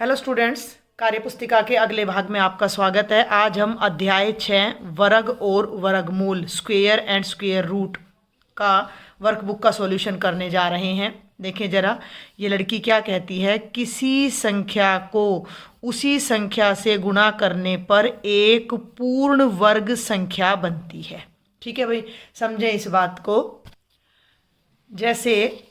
Hello students, कार्यपुस्तिका के अगले भाग में आपका स्वागत है। आज हम अध्याय 6 वर्ग और वर्गमूल स्क्वेयर एंड स्क्वेयर रूट का वर्कबुक का सॉल्यूशन करने जा रहे हैं। देखें जरा, ये लड़की क्या कहती है। किसी संख्या को उसी संख्या से गुणा करने पर एक पूर्ण वर्ग संख्या बनती है। ठीक है भाई, समझें इस बात को। जैसे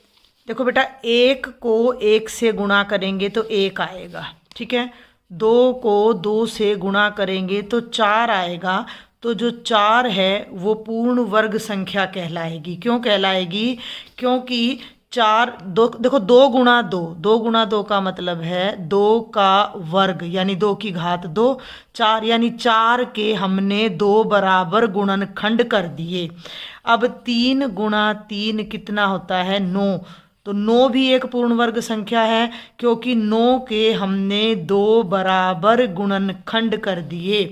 देखो बेटा, एक को एक से गुणा करेंगे तो एक आएगा, ठीक है। दो को दो से गुणा करेंगे तो चार आएगा। तो जो चार है वो पूर्ण वर्ग संख्या कहलाएगी। क्यों कहलाएगी? क्योंकि चार दो, देखो दो गुणा दो, दो गुणा दो का मतलब है दो का वर्ग यानी दो की घात दो। चार यानी चार के हमने दो बराबर गुणनखंड कर दिए। अब तीन गुणा तीन कितना होता है? 9। तो 9 भी एक पूर्ण वर्ग संख्या है, क्योंकि 9 के हमने दो बराबर गुणनखंड कर दिए।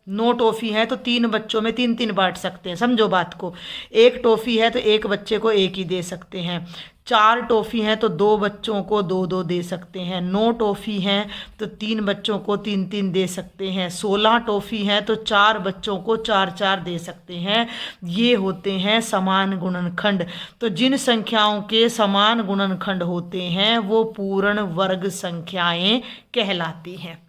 9 टॉफी है तो 3 बच्चों में 3 बांट सकते हैं, समझो बात को। एक टॉफी है तो एक बच्चे को एक ही दे सकते हैं। 4 टॉफी हैं तो 2 बच्चों को 2 दे सकते हैं। 9 टॉफी हैं तो 3 बच्चों को 3 दे सकते हैं। 16 टॉफी हैं तो 4 बच्चों को 4 दे सकते हैं। ये होते हैं समान गुणनखंड। तो जिन संख्याओं के समान गुणनखंड होते हैं वो पूर्ण वर्ग संख्याएं कहलाती हैं।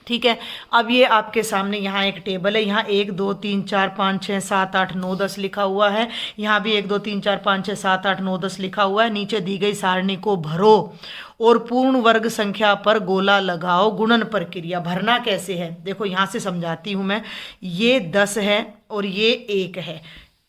ठीक है। अब ये आपके सामने यहाँ एक टेबल है। यहाँ 1 2 3 4 5 6 7 8 9 10 लिखा हुआ है। यहाँ भी 1 2 3 4 5 6 7 8 9 10 लिखा हुआ है। नीचे दी गई सारणी को भरो और पूर्ण वर्ग संख्या पर गोला लगाओ। गुणन प्रक्रिया भरना कैसे है देखो, यहाँ से समझाती हूँ मैं। ये 10 है और ये 1 है।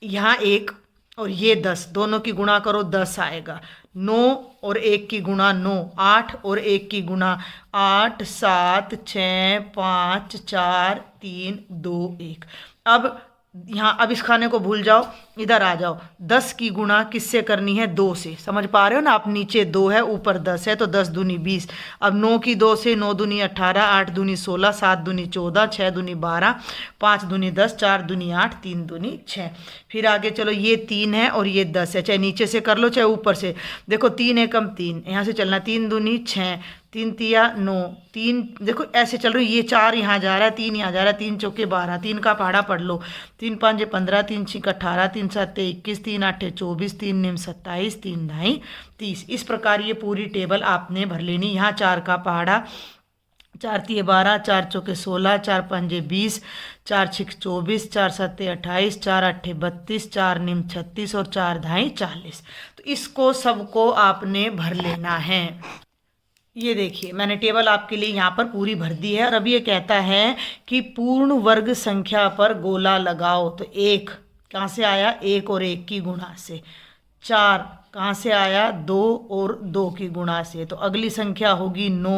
यहाँ 1 और ये 10, दोनों की गुणा करो 10 आएगा। 9 और 1 की गुणा 9, 8 और 1 की गुणा 8, 7 6 5 4 3 2 1। अब यहाँ अब इस खाने को भूल जाओ, इधर आ जाओ। 10 की गुणा किससे करनी है? 2 से। समझ पा रहे हो ना आप? नीचे 2 है, ऊपर 10 है, तो 10 दूनी 20। अब 9 की 2 से 9 दूनी 18, 8 दूनी 16, 7 दूनी 14, 6 दूनी 12, 5 दूनी 10, 4 दूनी 8, 3 दूनी 6। फिर आगे चलो, ये 3 है और ये 10 है। चाहे नीचे से कर लो चाहे ऊपर से। देखो 3 एकम 3, यहाँ से चलना। 3 दूनी 6, 3 तिया 9, 3 देखो ऐसे चल रही। ये 4 यहाँ जा रहा है, 3 यहाँ जा रहा है। 3 चौके 12, 3 का पहाड़ा पढ़ लो। 3 5 15, 3 6 18, 3 7 21, 3 8 24, 3 9 27, 3 9 30। इस प्रकार ये पूरी टेबल आपने भर लेनी। यहाँ 4 का पहाड़ा, 4 तिये 12, 4 चौके 16, 4 पंजे 20, 4 6 24, 4 7 28, 4 8 32, 4 9 36 और 4 ढाई 40। तो इसको सबको आपने भर लेना है। ये देखिए, मैंने टेबल आपके लिए यहाँ पर पूरी भर दी है। और अब ये कहता है कि पूर्ण वर्ग संख्या पर गोला लगाओ। तो 1 कहाँ से आया? 1 और 1 की गुणा से। 4 कहाँ से आया? 2 और 2 की गुणा से। तो अगली संख्या होगी 9।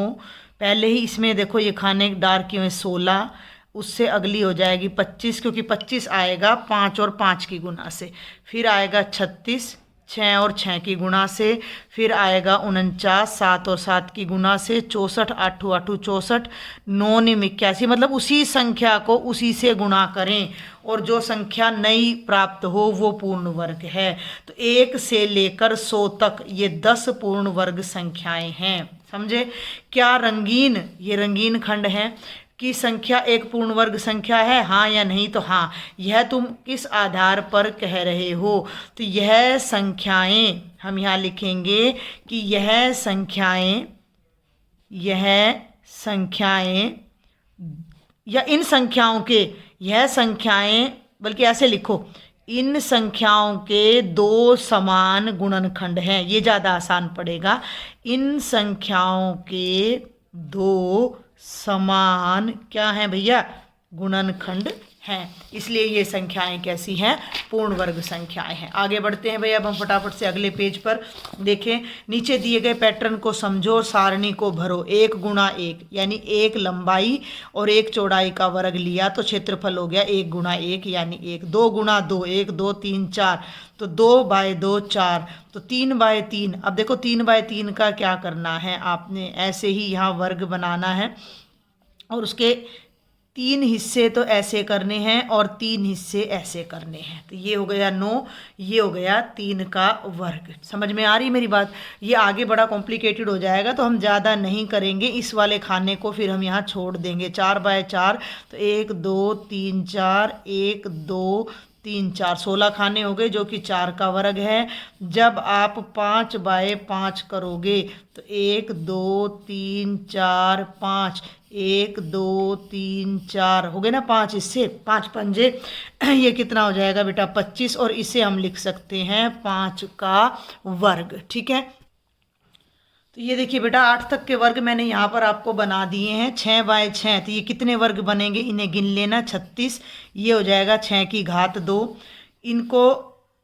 पहले ही इसमें देखो ये खाने डार किए हुए 16, उससे अगली हो जाएगी 25, क्योंकि 25 आएगा 5 और 5 की गुणा से। फिर आएगा 36, 6 और 6 की गुणा से। फिर आएगा 49, 7 और 7 की गुणा से। 64, 8 8 64, 9 9 81। मतलब उसी संख्या को उसी से गुणा करें और जो संख्या नई प्राप्त हो वो पूर्ण वर्ग है। तो 1 से लेकर 100 तक ये 10 पूर्ण वर्ग संख्याएं हैं। समझे? क्या रंगीन, ये रंगीन खंड है कि संख्या एक पूर्ण वर्ग संख्या है, हाँ या नहीं? तो हाँ। यह तुम किस आधार पर कह रहे हो? तो यह संख्याएं, हम यहाँ लिखेंगे कि यह संख्याएं या इन संख्याओं के, यह संख्याएं, बल्कि ऐसे लिखो, इन संख्याओं के दो समान गुणनखंड हैं। ये ज़्यादा आसान पड़ेगा। इन संख्याओं के दो समान क्या हैं भैया? गुणनखंड हैं। इसलिए ये संख्याएं कैसी हैं? पूर्ण वर्ग संख्याएं हैं। आगे बढ़ते हैं भैया, अब हम फटाफट से अगले पेज पर देखें। नीचे दिए गए पैटर्न को समझो, सारणी को भरो। 1 गुणा 1 यानी 1 लंबाई और 1 चौड़ाई का वर्ग लिया तो क्षेत्रफल हो गया 1 गुणा 1 यानी 1। 2 गुणा 2, 1 2 3 4, तो 2 बाय 2 4, तो 3 बाय 3। अब देखो 3 बाय 3 का क्या करना है आपने? ऐसे ही यहाँ वर्ग बनाना है और उसके 3 हिस्से तो ऐसे करने हैं और 3 हिस्से ऐसे करने हैं। तो ये हो गया 9, ये हो गया 3 का वर्ग। समझ में आ रही मेरी बात? ये आगे बड़ा कॉम्प्लिकेटेड हो जाएगा तो हम ज़्यादा नहीं करेंगे, इस वाले खाने को फिर हम यहाँ छोड़ देंगे। 4/4 तो 1 2 3 4, 1 2 3 4, 16 खाने हो गए जो कि 4 का वर्ग है। जब आप 5/5 करोगे तो 1 2 3 4 5, 1 2 3 4 हो गए ना 5, इससे 5 पंजे ये कितना हो जाएगा बेटा 25, और इसे हम लिख सकते हैं 5 का वर्ग। ठीक है, तो ये देखिए बेटा 8 तक के वर्ग मैंने यहाँ पर आपको बना दिए हैं। 6/6 तो ये कितने वर्ग बनेंगे, इन्हें गिन लेना। 36, ये हो जाएगा 6 की घात 2। इनको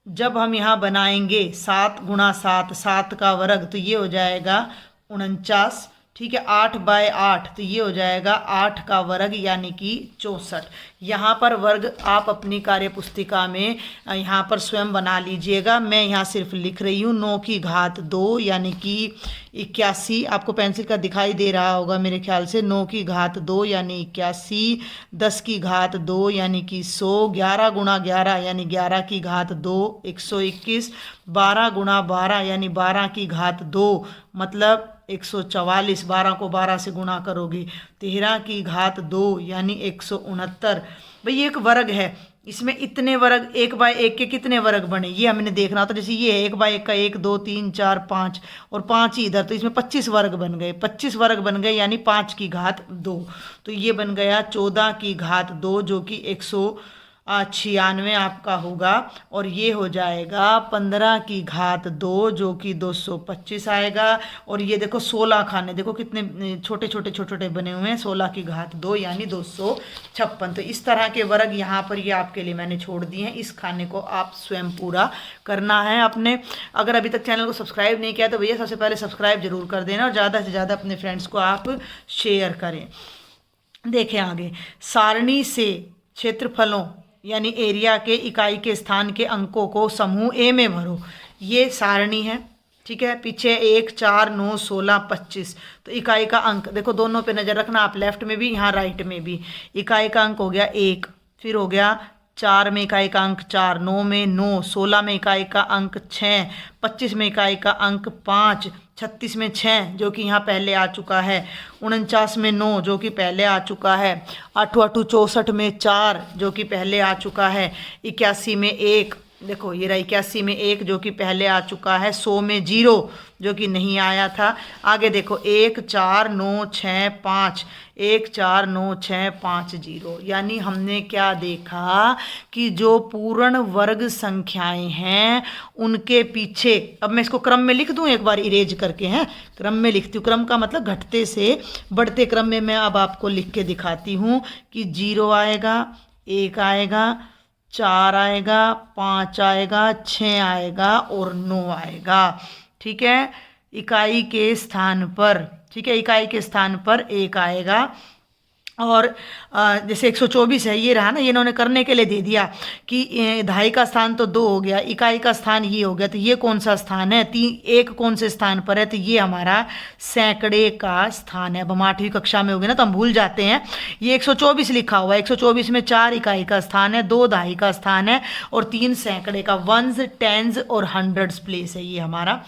जब हम यहाँ बनाएंगे 7 × 7, 7 का वर्ग, तो ये हो जाएगा 49। ठीक है, 8/8 तो ये हो जाएगा 8 का वर्ग यानी कि 64। यहाँ पर वर्ग आप अपनी कार्य पुस्तिका में यहाँ पर स्वयं बना लीजिएगा। मैं यहाँ सिर्फ लिख रही हूँ 9 की घात 2 यानी कि 81। आपको पेंसिल का दिखाई दे रहा होगा मेरे ख्याल से। 9 की घात 2 यानी 81, 10 की घात 2 यानी कि 100, 11 × 11 यानी 11 की घात 2 121, 12 × 12 यानी 12 की घात 2 मतलब 144। 12 को 12 से गुणा करोगे 13 की घात 2 यानी 169। भाई ये एक वर्ग है, इसमें इतने वर्ग 1/1 के कितने वर्ग बने ये हमने देखना था। जैसे ये है 1/1 का 1 2 3 4 5 और 5 ही इधर, तो इसमें 25 वर्ग बन गए। 25 वर्ग बन गए यानी 5 की घात 2, तो ये बन गया 14 की घात 2 जो कि 196 आपका होगा। और ये हो जाएगा 15 की घात 2 जो कि 225 आएगा। और ये देखो 16 खाने, देखो कितने छोटे छोटे बने हुए हैं। 16 की घात 2 यानी 256। तो इस तरह के वर्ग यहाँ पर ये आपके लिए मैंने छोड़ दिए हैं। इस खाने को आप स्वयं पूरा करना है अपने। अगर अभी तक चैनल को सब्सक्राइब नहीं किया तो भैया सबसे पहले सब्सक्राइब जरूर कर देना और ज़्यादा से ज़्यादा अपने फ्रेंड्स को आप शेयर करें। देखें आगे, सारणी से क्षेत्रफलों यानी एरिया के इकाई के स्थान के अंकों को समूह ए में भरो। ये सारणी है, ठीक है। पीछे 1 4 9 16 25, तो इकाई का अंक देखो, दोनों पे नज़र रखना आप, लेफ्ट में भी यहाँ राइट में भी। इकाई का अंक हो गया 1, फिर हो गया 4 में इकाई का अंक 4, 9 में 9, 16 में इकाई का अंक 6, 25 में इकाई का अंक 5, 36 में 6 जो कि यहाँ पहले आ चुका है, 49 में 9 जो कि पहले आ चुका है, 8 8 64 में 4 जो कि पहले आ चुका है, 81 में 1 देखो ये रहा 81 में 1 जो कि पहले आ चुका है, 100 में 0 जो कि नहीं आया था। आगे देखो 1 4 9 6 5, 1 4 9 6 5 0, यानी हमने क्या देखा कि जो पूर्ण वर्ग संख्याएं हैं उनके पीछे, अब मैं इसको क्रम में लिख दूं एक बार इरेज करके, हैं क्रम में लिखती हूँ। क्रम का मतलब घटते से बढ़ते क्रम में मैं अब आपको लिख के दिखाती हूँ कि 0 आएगा, 1 आएगा, 4 आएगा, 5 आएगा, 6 आएगा और 9 आएगा। ठीक है, इकाई के स्थान पर, ठीक है, इकाई के स्थान पर 1 आएगा। और जैसे 124 है, ये रहा ना, ये इन्होंने करने के लिए दे दिया कि दहाई का स्थान तो 2 हो गया, इकाई का स्थान ये हो गया, तो ये कौन सा स्थान है, 1 कौन से स्थान पर है, तो ये हमारा सैकड़े का स्थान है। अब हम 8वीं कक्षा में हो गए ना तो हम भूल जाते हैं। ये 124 लिखा हुआ है, 124 में 4 इकाई का स्थान है, 2 दहाई का स्थान है और 3 सैकड़े का, वंस, टेंस और हंड्रेड्स प्लेस है ये हमारा।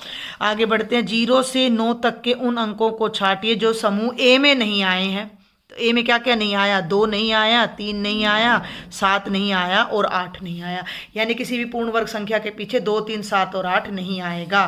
आगे बढ़ते हैं, 0 से 9 तक के उन अंकों को छाटिए जो समूह ए में नहीं आए हैं। तो ए में क्या क्या नहीं आया, 2 नहीं आया, 3 नहीं आया, 7 नहीं आया और 8 नहीं आया, यानी किसी भी पूर्ण वर्ग संख्या के पीछे 2 3 7 और 8 नहीं आएगा।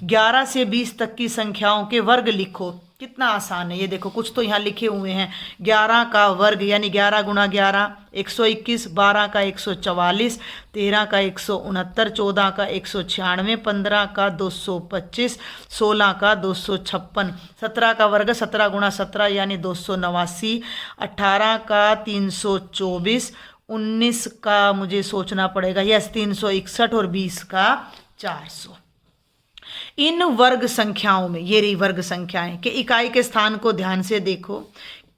11 से 20 तक की संख्याओं के वर्ग लिखो। कितना आसान है ये देखो, कुछ तो यहाँ लिखे हुए हैं। 11 का वर्ग यानी 11 × 11 121, 12 का 144, 13 का 169, 14 का 196, 15 का 225, 16 का 256, 17 का वर्ग 17 × 17 यानी 289, 18 का 324, 19 का मुझे सोचना पड़ेगा, यस 361 और 20 का 400। इन वर्ग संख्याओं में, ये रही वर्ग संख्याएं के इकाई के स्थान को ध्यान से देखो,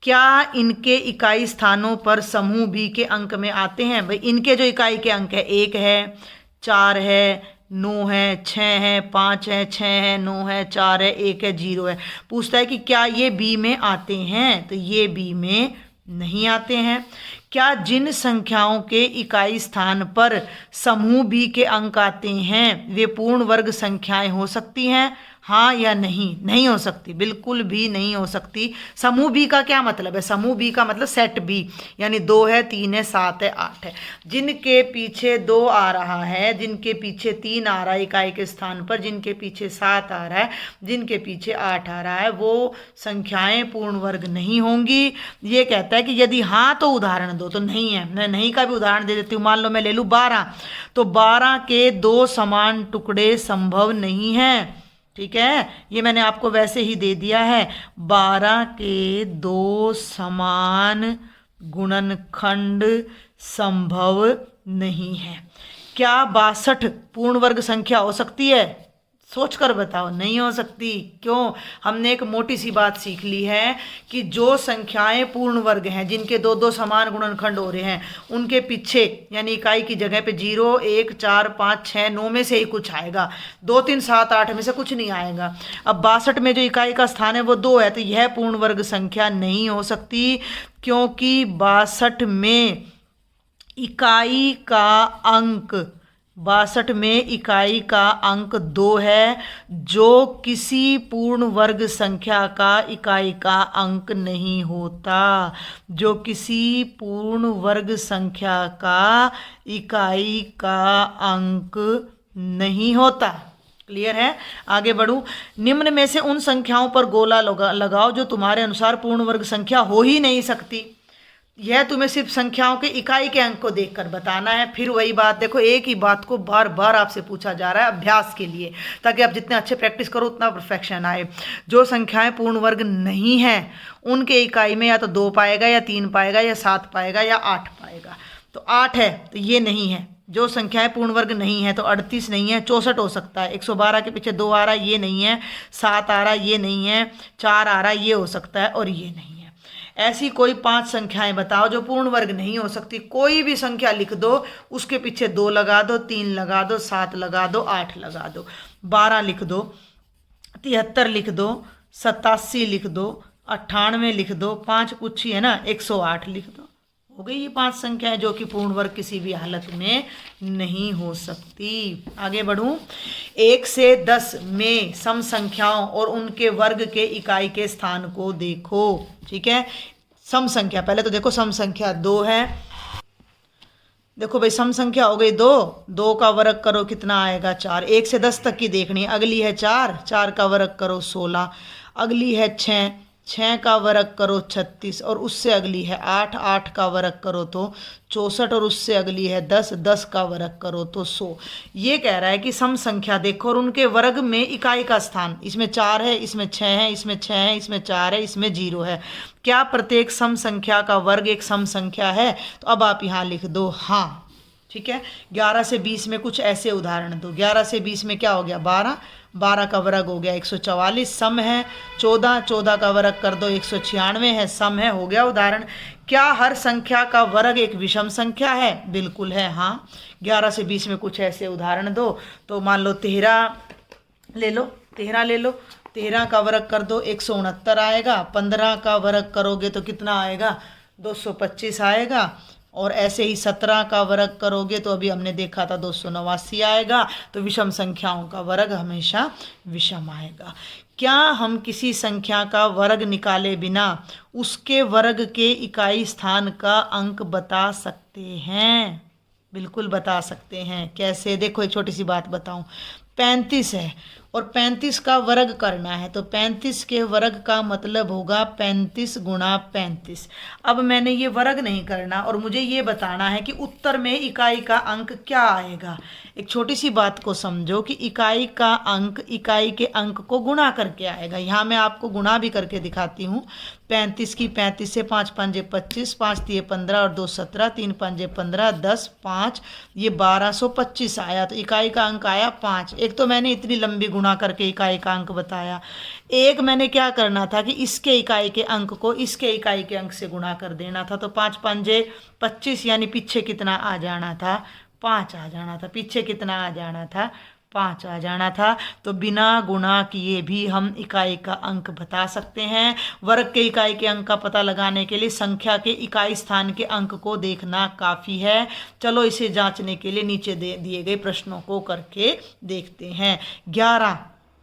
क्या इनके इकाई स्थानों पर समूह बी के अंक में आते हैं। भाई इनके जो इकाई के अंक है, 1 है, 4 है, 9 है, 6 है, 5 है, 6 है, 9 है, 4 है, 1 है, 0 है। पूछता है कि क्या ये बी में आते हैं, तो ये बी में नहीं आते हैं। क्या जिन संख्याओं के इकाई स्थान पर समूह बी के अंक आते हैं वे पूर्ण वर्ग संख्याएं हो सकती हैं? हाँ या नहीं? नहीं हो सकती, बिल्कुल भी नहीं हो सकती। समूह बी का क्या मतलब है? समूह बी का मतलब सेट बी, यानी 2 है, 3 है, 7 है, 8 है। जिनके पीछे 2 आ रहा है, जिनके पीछे 3 आ रहा है इकाई के स्थान पर, जिनके पीछे 7 आ रहा है, जिनके पीछे 8 आ रहा है, वो संख्याएं पूर्ण वर्ग नहीं होंगी। ये कहता है कि यदि हाँ तो उदाहरण दो, तो नहीं है। मैं नहीं का भी उदाहरण दे देती हूँ। मान लो मैं ले लूँ 12, तो 12 के 2 समान टुकड़े संभव नहीं है। ठीक है, ये मैंने आपको वैसे ही दे दिया है। 12 के 2 समान गुणनखंड संभव नहीं है। क्या 62 पूर्ण वर्ग संख्या हो सकती है? सोच कर बताओ, नहीं हो सकती। क्यों? हमने एक मोटी सी बात सीख ली है कि जो संख्याएं पूर्ण वर्ग हैं, जिनके 2-2 समान गुणनखंड हो रहे हैं, उनके पीछे यानी इकाई की जगह पे 0, 1, 4, 5, 6, 9 में से ही कुछ आएगा। 2, 3, 7, 8 में से कुछ नहीं आएगा। अब 62 में जो इकाई का स्थान है वो 2 है, तो यह पूर्ण वर्ग संख्या नहीं हो सकती, क्योंकि 62 में इकाई का अंक 62 में इकाई का अंक 2 है, जो किसी पूर्ण वर्ग संख्या का इकाई का अंक नहीं होता, जो किसी पूर्ण वर्ग संख्या का इकाई का अंक नहीं होता। क्लियर है? आगे बढ़ूं। निम्न में से उन संख्याओं पर गोला लगाओ जो तुम्हारे अनुसार पूर्ण वर्ग संख्या हो ही नहीं सकती। यह तुम्हें सिर्फ संख्याओं के इकाई के अंक को देखकर बताना है। फिर वही बात, देखो एक ही बात को बार बार आपसे पूछा जा रहा है अभ्यास के लिए, ताकि आप जितने अच्छे प्रैक्टिस करो उतना परफेक्शन आए। जो संख्याएं पूर्ण वर्ग नहीं हैं उनके इकाई में या तो 2 पाएगा, या 3 पाएगा, या 7 पाएगा, या 8 पाएगा। तो 8 है तो ये नहीं है। जो संख्याएं पूर्ण वर्ग नहीं है तो 38 नहीं है, 64 हो सकता है। 112 के पीछे 2 आ रहा है, ये नहीं है। 7 आ रहा है, ये नहीं है। 4 आ रहा है, ये हो सकता है, और ये नहीं है। ऐसी कोई 5 संख्याएं बताओ जो पूर्ण वर्ग नहीं हो सकती। कोई भी संख्या लिख दो, उसके पीछे 2 लगा दो, 3 लगा दो, 7 लगा दो, 8 लगा दो, 12 लिख दो, 73 लिख दो, 87 लिख दो, 98 लिख दो, 5 कुछ ही है ना, 108 लिख दो। हो गई ये 5 संख्याएं जो कि पूर्ण वर्ग किसी भी हालत में नहीं हो सकती। आगे बढ़ूं। 1 से 10 में सम संख्याओं और उनके वर्ग के इकाई के स्थान को देखो। ठीक है, सम संख्या पहले तो देखो। सम संख्या 2 है। देखो भाई, सम संख्या हो गई 2, 2 का वर्ग करो कितना आएगा? 4। 1 से 10 तक की देखनी है। अगली है 4, 4 का वर्ग करो 16। अगली है 6, 6 का वर्ग करो 36, और उससे अगली है 8, 8 का वर्ग करो तो 64, और उससे अगली है 10, 10 का वर्ग करो तो 100। ये कह रहा है कि सम संख्या देखो और उनके वर्ग में इकाई का स्थान। इसमें 4 है, इसमें 6 है, इसमें 6 है, इसमें 4 है, इसमें 0 है। क्या प्रत्येक सम संख्या का वर्ग एक सम संख्या है? तो अब आप यहाँ लिख दो हाँ। ठीक है, 11 से 20 में कुछ ऐसे उदाहरण दो। 11 से 20 में क्या हो गया? 12, 12 का वर्ग हो गया 144, सम है। 14, 14 का वर्ग कर दो 196 है, सम है। हो गया उदाहरण। क्या हर संख्या का वर्ग एक विषम संख्या है? बिल्कुल है, हाँ। 11 से 20 में कुछ ऐसे उदाहरण दो। तो मान लो 13 ले लो, 13 ले लो। 13 का वर्ग कर दो 169 आएगा। 15 का वर्ग करोगे तो कितना आएगा? 225 आएगा। और ऐसे ही 17 का वर्ग करोगे तो अभी हमने देखा था 289 आएगा। तो विषम संख्याओं का वर्ग हमेशा विषम आएगा। क्या हम किसी संख्या का वर्ग निकाले बिना उसके वर्ग के इकाई स्थान का अंक बता सकते हैं? बिल्कुल बता सकते हैं। कैसे? देखो एक छोटी सी बात बताऊं। 35 है और 35 का वर्ग करना है, तो 35 के वर्ग का मतलब होगा 35 गुणा 35। अब मैंने ये वर्ग नहीं करना और मुझे ये बताना है कि उत्तर में इकाई का अंक क्या आएगा। एक छोटी सी बात को समझो कि इकाई का अंक इकाई के अंक को गुणा करके आएगा। यहाँ मैं आपको गुणा भी करके दिखाती हूँ। 35 की 35 से 5 पंजे 25, 5 तिये 15 और 2 17, 3 पंजे 15, 10, 5 ये 1225 आया। तो इकाई का अंक आया 5। एक तो मैंने इतनी लंबी गुणा करके इकाई का अंक बताया। एक मैंने क्या करना था कि इसके इकाई के अंक को इसके इकाई के अंक से गुणा कर देना था। तो 5 पंजे 25 यानी पीछे कितना आ जाना था? 5 आ जाना था। पीछे कितना आ जाना था? 5 आ जाना था। तो बिना गुणा किए भी हम इकाई का अंक बता सकते हैं। वर्ग के इकाई के अंक का पता लगाने के लिए संख्या के इकाई स्थान के अंक को देखना काफ़ी है। चलो इसे जांचने के लिए नीचे दिए गए प्रश्नों को करके देखते हैं। 11,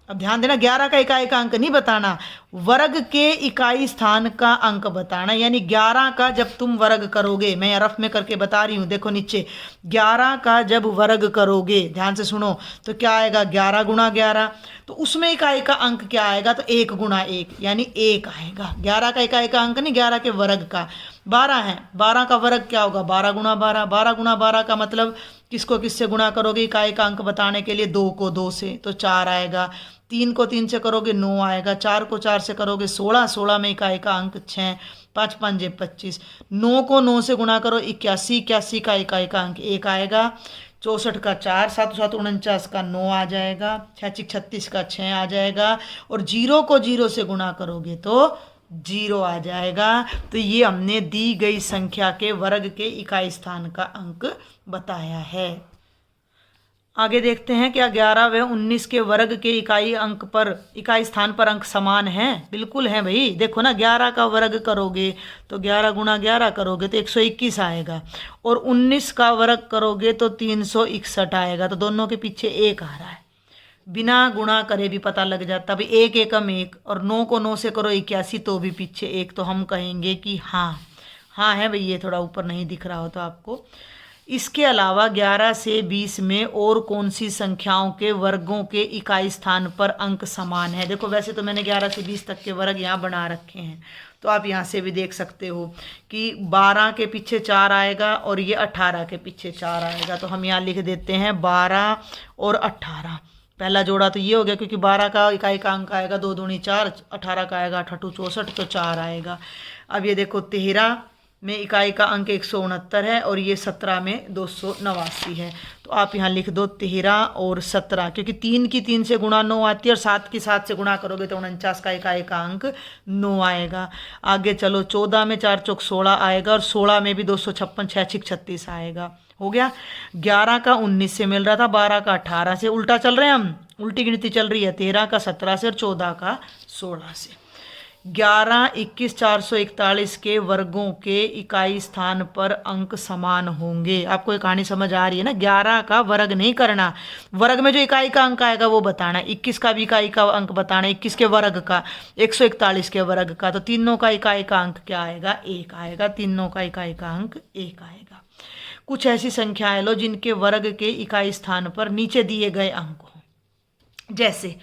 अब ध्यान देना, 11 का इकाई का अंक नहीं बताना, वर्ग के इकाई स्थान का अंक बताना। यानी 11 का जब तुम वर्ग करोगे, मैं रफ में करके बता रही हूँ, देखो नीचे 11 का जब वर्ग करोगे, ध्यान से सुनो, तो क्या आएगा 11 गुणा 11, तो उसमें इकाई का अंक क्या आएगा, तो 1 गुणा 1 यानी 1 आएगा। 11 का इकाई का अंक नहीं, 11 के वर्ग का। 12 है, 12 का वर्ग क्या होगा, 12 गुणा 12। 12 गुणा 12 का मतलब किसको किससे गुणा करोगे इकाई का अंक बताने के लिए, 2 को 2 से तो 4 आएगा, 3 को 3 से करोगे 9 आएगा, 4 को 4 से करोगे 16, 16 में इकाई का अंक 6, 5 5 25, 9 को 9 से गुणा करो 81, 81 का इकाई का अंक 1 आएगा, 64 का 4, 7 7 49 का 9 आ जाएगा, 6 36 का 6 आ जाएगा, और 0 को 0 से गुणा करोगे तो 0 आ जाएगा। तो ये हमने दी गई संख्या के वर्ग के इकाई स्थान का अंक बताया है। आगे देखते हैं क्या 11 व 19 के वर्ग के इकाई स्थान पर अंक समान हैं। बिल्कुल हैं भाई, देखो ना, 11 का वर्ग करोगे तो 11 गुणा 11 करोगे तो 121 आएगा, और 19 का वर्ग करोगे तो 361 आएगा। तो दोनों के पीछे 1 आ रहा है, बिना गुणा करे भी पता लग जाता भाई, 1 एकम 1, और 9 को 9 से करो 81 तो भी पीछे 1। तो हम कहेंगे कि हाँ हाँ है भाई, ये थोड़ा ऊपर नहीं दिख रहा हो तो आपको। इसके अलावा 11 से 20 में और कौन सी संख्याओं के वर्गों के इकाई स्थान पर अंक समान है। देखो वैसे तो मैंने 11 से 20 तक के वर्ग यहाँ बना रखे हैं, तो आप यहाँ से भी देख सकते हो कि 12 के पीछे 4 आएगा और ये 18 के पीछे 4 आएगा। तो हम यहाँ लिख देते हैं 12 और 18। पहला जोड़ा तो ये हो गया, क्योंकि 12 का इकाई का अंक आएगा 2 दूनी 4, 18 का आएगा 8 8 64, तो 4 आएगा। अब ये देखो 13 में इकाई का अंक 169 है, और ये 17 में 289 है। तो आप यहाँ लिख दो 13 और 17, क्योंकि 3 की 3 से गुणा 9 आती है, और 7 की 7 से गुणा करोगे तो 49 का इकाई का अंक 9 आएगा। आगे चलो 14 में 4 चौक 16 आएगा, और 16 में भी 256, 6 6 36 आएगा। हो गया। 11 का 19 से मिल रहा था, 12 का 18 से, उल्टा चल रहे हैं हम, उल्टी गिनती चल रही है। 13 का 17 से और 14 का 16 से। 11 21 441 के वर्गों के इकाई स्थान पर अंक समान होंगे। आपको ये कहानी समझ आ रही है ना। 11 का वर्ग नहीं करना, वर्ग में जो इकाई का अंक आएगा वो बताना, 21 का भी इकाई का अंक बताना, 21 के वर्ग का, 141 के वर्ग का। तो तीनों का इकाई का अंक क्या आएगा, 1 आएगा। तीनों का इकाई का अंक 1 आएगा। कुछ ऐसी संख्याएं लो जिनके वर्ग के इकाई स्थान पर नीचे दिए गए अंक हो। जैसे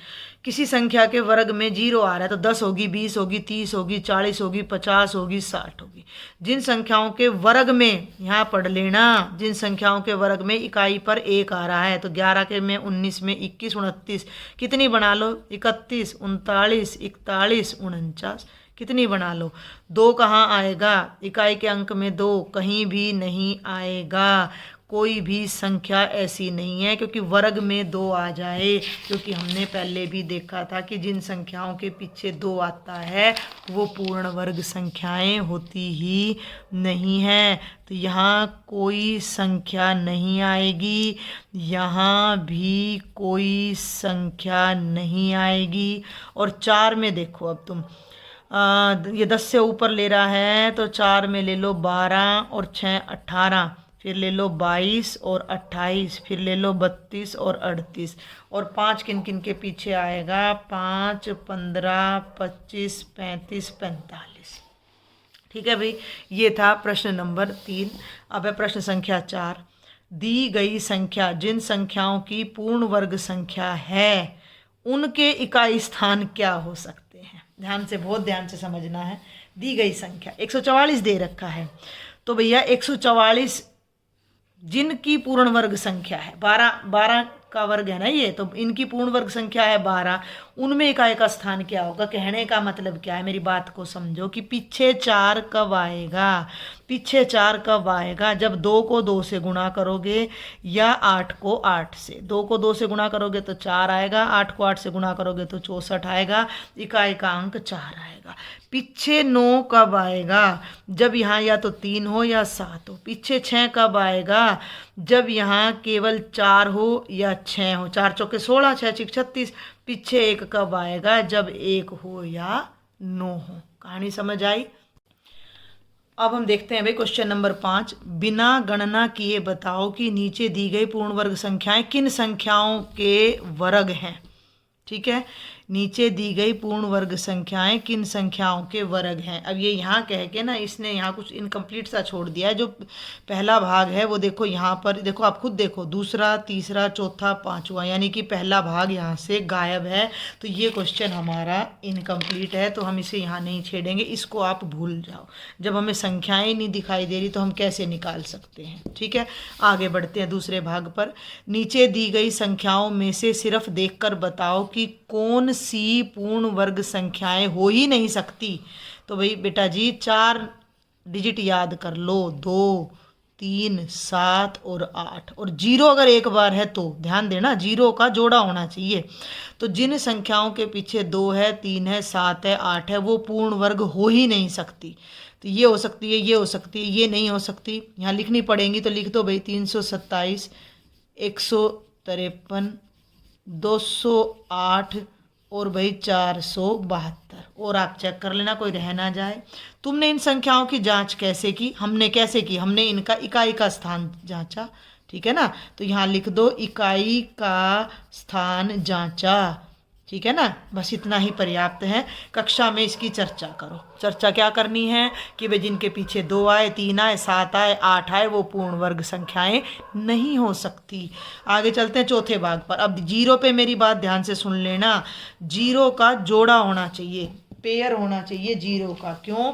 किसी संख्या के वर्ग में 0 आ रहा है तो 10 होगी, 20 होगी, 30 होगी, 40 होगी, 50 होगी, 60 होगी। जिन संख्याओं के वर्ग में, यहाँ पढ़ लेना, जिन संख्याओं के वर्ग में इकाई पर 1 आ रहा है, तो 11 के में 19 में 21 29, कितनी बना लो, 31 39 41 49, कितनी बना लो। 2 कहाँ आएगा, इकाई के अंक में 2 कहीं भी नहीं आएगा। कोई भी संख्या ऐसी नहीं है क्योंकि वर्ग में 2 आ जाए, क्योंकि हमने पहले भी देखा था कि जिन संख्याओं के पीछे 2 आता है वो पूर्ण वर्ग संख्याएं होती ही नहीं हैं। तो यहाँ कोई संख्या नहीं आएगी, यहाँ भी कोई संख्या नहीं आएगी। और 4 में देखो, अब तुम ये 10 से ऊपर ले रहा है तो 4 में ले लो 12 और 6 18, फिर ले लो 22 और 28, फिर ले लो 32 और 38, और 5 किन किन के पीछे आएगा, 5 15 25 35 45। ठीक है भाई, ये था प्रश्न नंबर 3। अब है प्रश्न संख्या 4। दी गई संख्या जिन संख्याओं की पूर्ण वर्ग संख्या है उनके इकाई स्थान क्या हो सकते हैं। ध्यान से, बहुत ध्यान से समझना है। दी गई संख्या 144 दे रखा है, तो भैया 144 जिनकी पूर्ण वर्ग संख्या है, 12 का वर्ग है ना ये, तो इनकी पूर्ण वर्ग संख्या है 12, उनमें इकाई का स्थान क्या होगा। कहने का मतलब क्या है, मेरी बात को समझो कि पीछे 4 कब आएगा। पीछे 4 कब आएगा, जब 2 को 2 से गुणा करोगे या 8 को 8 से। 2 को 2 से गुणा करोगे तो 4 आएगा, 8 को 8 से गुणा करोगे तो 64 आएगा, इकाई का अंक 4 आएगा। पीछे 9 कब आएगा, जब यहाँ या तो 3 हो या 7 हो। पीछे 6 कब आएगा, जब यहाँ केवल 4 हो या 6 हो, 4 चौके 16, 6 छिक 36, पीछे 1 कब आएगा? जब 1 हो या 9 हो। कहानी समझ आई? अब हम देखते हैं भाई क्वेश्चन नंबर 5। बिना गणना किए बताओ कि नीचे दी गई पूर्ण वर्ग संख्याएं किन संख्याओं के वर्ग हैं। ठीक है, नीचे दी गई पूर्ण वर्ग संख्याएं किन संख्याओं के वर्ग हैं। अब ये यहाँ कह के ना इसने यहाँ कुछ इनकम्प्लीट सा छोड़ दिया है। जो पहला भाग है वो देखो यहाँ पर, देखो आप खुद देखो, दूसरा, तीसरा, चौथा, पांचवा, यानी कि पहला भाग यहाँ से गायब है। तो ये क्वेश्चन हमारा इनकम्प्लीट है, तो हम इसे यहाँ नहीं छेड़ेंगे, इसको आप भूल जाओ। जब हमें संख्याएं नहीं दिखाई दे रही तो हम कैसे निकाल सकते हैं। ठीक है, आगे बढ़ते हैं दूसरे भाग पर। नीचे दी गई संख्याओं में से सिर्फ देखकर बताओ कि कौन सी पूर्ण वर्ग संख्याएं हो ही नहीं सकती। तो भाई बेटा जी 4 डिजिट याद कर लो, 2, 3, 7 और 8, और 0 अगर एक बार है तो ध्यान देना 0 का जोड़ा होना चाहिए। तो जिन संख्याओं के पीछे 2 है, 3 है, 7 है, 8 है, वो पूर्ण वर्ग हो ही नहीं सकती। तो ये हो सकती है, ये हो सकती है, ये नहीं हो सकती। यहाँ लिखनी पड़ेंगी तो लिख दो भाई 327, 153, 208 और भाई 472, और आप चेक कर लेना कोई रह ना जाए। तुमने इन संख्याओं की जांच कैसे की? हमने कैसे की? हमने इनका इकाई का स्थान जांचा। ठीक है ना, तो यहाँ लिख दो इकाई का स्थान जांचा। ठीक है ना, बस इतना ही पर्याप्त है। कक्षा में इसकी चर्चा करो। चर्चा क्या करनी है कि भाई जिनके पीछे 2 आए, 3 आए, 7 आए, 8 आए, वो पूर्ण वर्ग संख्याएं नहीं हो सकती। आगे चलते हैं चौथे भाग पर। अब 0 पे मेरी बात ध्यान से सुन लेना। 0 का जोड़ा होना चाहिए, पेयर होना चाहिए 0 का। क्यों?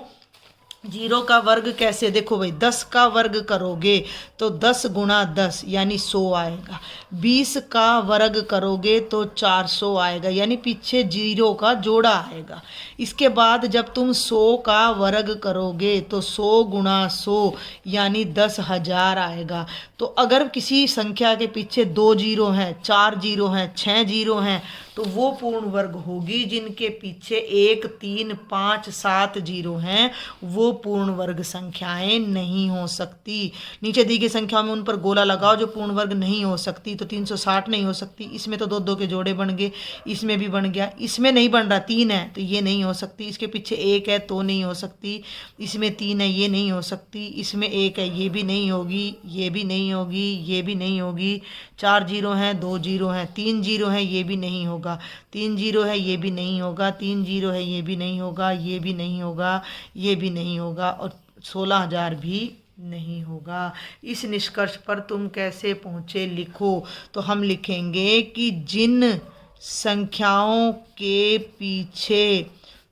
0 का वर्ग कैसे? देखो भाई 10 का वर्ग करोगे तो 10 गुणा 10 यानी 100 आएगा। 20 का वर्ग करोगे तो 400 आएगा, यानी पीछे 0 का जोड़ा आएगा। इसके बाद जब तुम 100 का वर्ग करोगे तो 100 गुणा 100 यानी 10,000 आएगा। तो अगर किसी संख्या के पीछे 2 0 हैं, 4 0 हैं, 6 0 हैं, तो वो पूर्ण वर्ग होगी। जिनके पीछे 1, 3, 5, 7 0 हैं, वो पूर्ण वर्ग संख्याएं नहीं हो सकती। नीचे दी गई संख्या में उन पर गोला लगाओ जो पूर्ण वर्ग नहीं हो सकती। तो 360 नहीं हो सकती, इसमें तो 2 2 के जोड़े बन गए, इसमें भी बन गया, इसमें नहीं बन रहा, 3 है तो ये नहीं हो सकती। इसके पीछे 1 है तो नहीं हो सकती, इसमें 3 है ये नहीं हो सकती, इसमें 1 है ये भी नहीं होगी, ये भी नहीं होगी, ये भी नहीं होगी। 4 0 हैं, 2 0 हैं, 3 0 हैं, ये भी नहीं होगा, 3 0 है ये भी नहीं होगा, 3 0 है ये भी नहीं होगा, ये भी नहीं होगा, ये भी नहीं होगा, और 16,000 भी नहीं होगा। इस निष्कर्ष पर तुम कैसे पहुँचे लिखो। तो हम लिखेंगे कि जिन संख्याओं के पीछे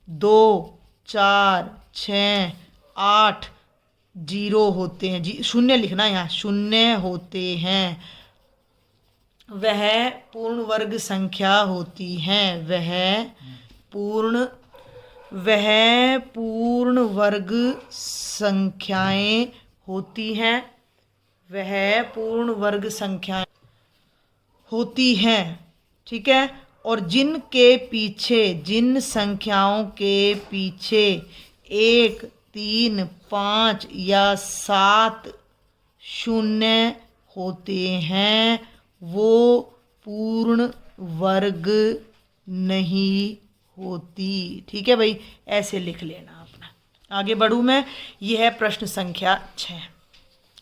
2, 4, 6, 8 0 होते हैं, जी शून्य लिखना, यहाँ शून्य होते हैं, वह पूर्ण वर्ग संख्या होती हैं। वह पूर्ण वर्ग संख्याएं होती हैं। वह पूर्ण वर्ग संख्याएं होती हैं। ठीक है, और जिन संख्याओं के पीछे 1, 3, 5 या 7 शून्य होते हैं, वो पूर्ण वर्ग नहीं होती। ठीक है भाई, ऐसे लिख लेना अपना। आगे बढ़ूँ मैं। यह है प्रश्न संख्या 6।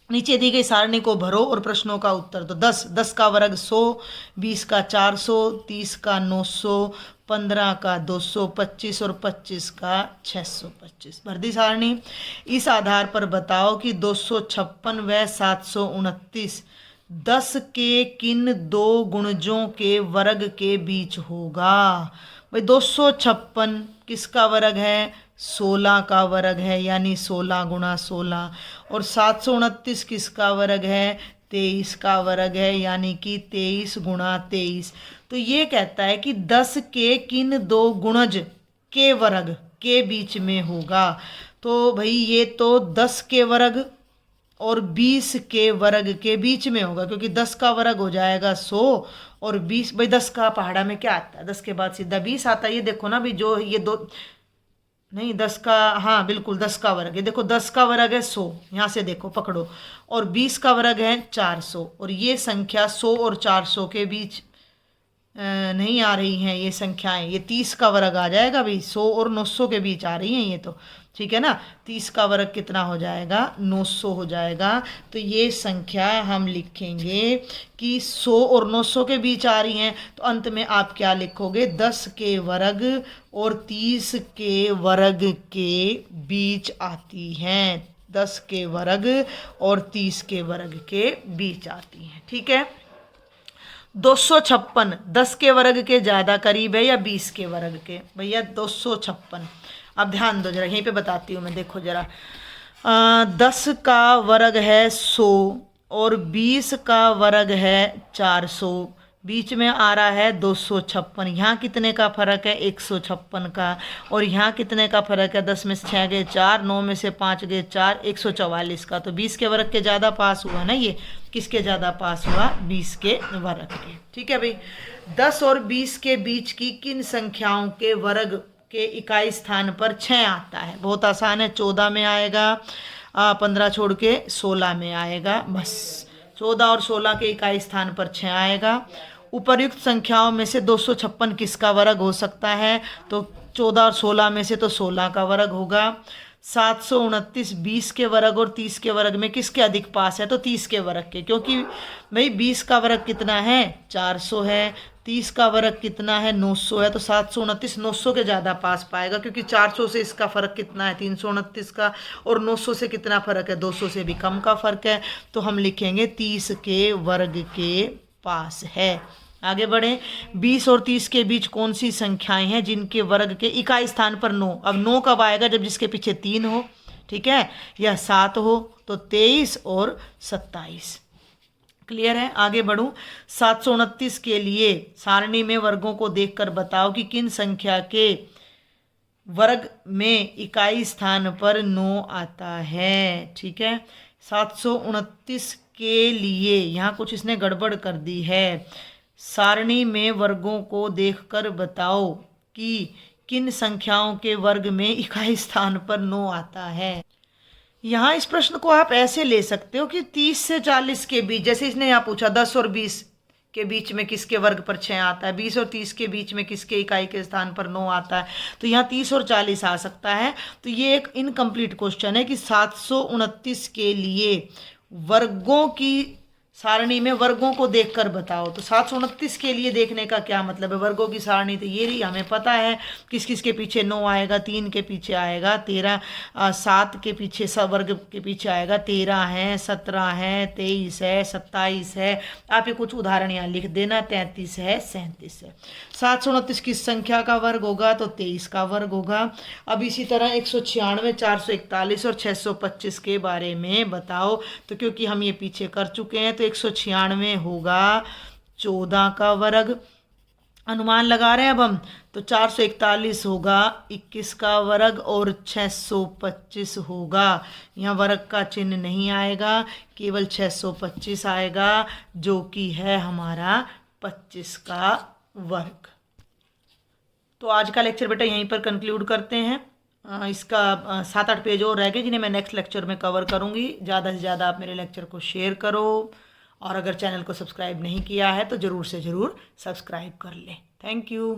नीचे दी गई सारणी को भरो और प्रश्नों का उत्तर दो। 10 का वर्ग 100, 20 का 400, 30 का 900, 15 का 200, 25 और 25 का 625। भर दी सारणी। इस आधार पर बताओ कि 256 व 729 10 के किन 2 गुणजों के वर्ग के बीच होगा। भाई 256 किसका वर्ग है? 16 का वर्ग है, यानी 16 गुणा 16। और 729 किसका वर्ग है? 23 का वर्ग है, यानी कि 23 गुणा 23। तो ये कहता है कि 10 के किन 2 गुणज के वर्ग के बीच में होगा। तो भाई ये तो 10 के वर्ग और 20 के वर्ग के बीच में होगा, क्योंकि 10 का वर्ग हो जाएगा 100 और 20, भाई 10 का पहाड़ा में क्या आता है? 10 के बाद सीधा 20 आता है। ये देखो ना भाई, जो ये नहीं 10 का, हाँ बिल्कुल 10 का वर्ग है। देखो 10 का वर्ग है 100, यहाँ से देखो पकड़ो, और 20 का वर्ग है 400, और ये संख्या 100 और 400 के बीच नहीं आ रही हैं ये संख्याएं। ये 30 का वर्ग आ जाएगा भाई, 100 और 900 के बीच आ रही हैं ये तो, ठीक है ना। 30 का वर्ग कितना हो जाएगा, 900 हो जाएगा। तो ये संख्या हम लिखेंगे कि 100 और 900 के बीच आ रही हैं, तो अंत में आप क्या लिखोगे, 10 के वर्ग और 30 के वर्ग के बीच आती हैं। 10 के वर्ग और 30 के वर्ग के बीच आती हैं, ठीक है। 256 10 के वर्ग के ज़्यादा करीब है या 20 के वर्ग के, भैया 256। अब ध्यान दो जरा, यहीं पे बताती हूँ मैं, देखो जरा। 10 का वर्ग है 100 और 20 का वर्ग है 400, बीच में आ रहा है 256। यहाँ कितने का फर्क है, 156 का। और यहाँ कितने का फर्क है, 10 में से 6 गए 4, 9 में से 5 गए 4, 144 का। तो 20 के वर्ग के ज़्यादा पास हुआ ना ये, किसके ज़्यादा पास हुआ, 20 के वर्ग के, ठीक है भाई। 10 और 20 के बीच की किन संख्याओं के वर्ग के इकाई स्थान पर 6 आता है। बहुत आसान है, 14 में आएगा, 15 छोड़ के 16 में आएगा, बस 14 और 16 के इकाई स्थान पर 6 आएगा। उपर्युक्त संख्याओं में से 256 किसका वर्ग हो सकता है, तो 14 और 16 में से तो 16 का वर्ग होगा। 729 20 के वर्ग और 30 के वर्ग में किसके अधिक पास है, तो 30 के वर्ग के, क्योंकि भाई 20 का वर्ग कितना है, 400 है, 30 का वर्ग कितना है, 900 है। तो 729 900 के ज़्यादा पास पाएगा, क्योंकि 400 से इसका फ़र्क कितना है, 329 का, और 900 से कितना फ़र्क है, 200 से भी कम का फ़र्क है। तो हम लिखेंगे 30 के वर्ग के पास है। आगे बढ़े, 20 और 30 के बीच कौन सी संख्याएं हैं जिनके वर्ग के इकाई स्थान पर 9। अब 9 कब आएगा, जब जिसके पीछे 3 हो, ठीक है, या 7 हो। तो 23 और 27, क्लियर है। आगे बढ़ूं, 729 के लिए सारणी में वर्गों को देखकर बताओ कि किन संख्या के वर्ग में इकाई स्थान पर 9 आता है, ठीक है। 729 के लिए यहाँ कुछ इसने गड़बड़ कर दी है। सारणी में वर्गों को देखकर बताओ कि किन संख्याओं के वर्ग में इकाई स्थान पर 9 आता है। यहाँ इस प्रश्न को आप ऐसे ले सकते हो कि 30 से 40 के बीच, जैसे इसने यहाँ पूछा 10 और 20 के बीच में किसके वर्ग पर 6 आता है, 20 और 30 के बीच में किसके इकाई के स्थान पर 9 आता है, तो यहाँ 30 और 40 आ सकता है। तो ये एक इनकम्प्लीट क्वेश्चन है कि 729 के लिए वर्गों की सारणी में वर्गों को देखकर बताओ। तो 729 के लिए देखने का क्या मतलब है, वर्गों की सारणी तो ये रही, हमें पता है किस किस के पीछे 9 आएगा, 3 के पीछे आएगा 13, 7 के पीछे सब वर्ग के पीछे आएगा 13 है, 17 है, 23 है, 27 है। आप ये कुछ उदाहरण यहाँ लिख देना, 33 है, 37 है। 729 किस संख्या का वर्ग होगा, तो 23 का वर्ग होगा। अब इसी तरह 196, 441 और 625 के बारे में बताओ। तो क्योंकि हम ये पीछे कर चुके हैं, तो 196 होगा 14 का वर्ग, अनुमान लगा रहे हैं अब हम। तो 441 होगा 21 का वर्ग, और 625 होगा, यहाँ वर्ग का चिन्ह नहीं आएगा, केवल 625 आएगा, जो कि है हमारा 25 का वर्ग। तो आज का लेक्चर बेटा यहीं पर कंक्लूड करते हैं। इसका 7-8 पेज और रह गए, जिन्हें मैं नेक्स्ट लेक्चर में कवर करूँगी। ज़्यादा से ज़्यादा आप मेरे लेक्चर को शेयर करो, और अगर चैनल को सब्सक्राइब नहीं किया है तो ज़रूर से ज़रूर सब्सक्राइब कर लें। Thank you.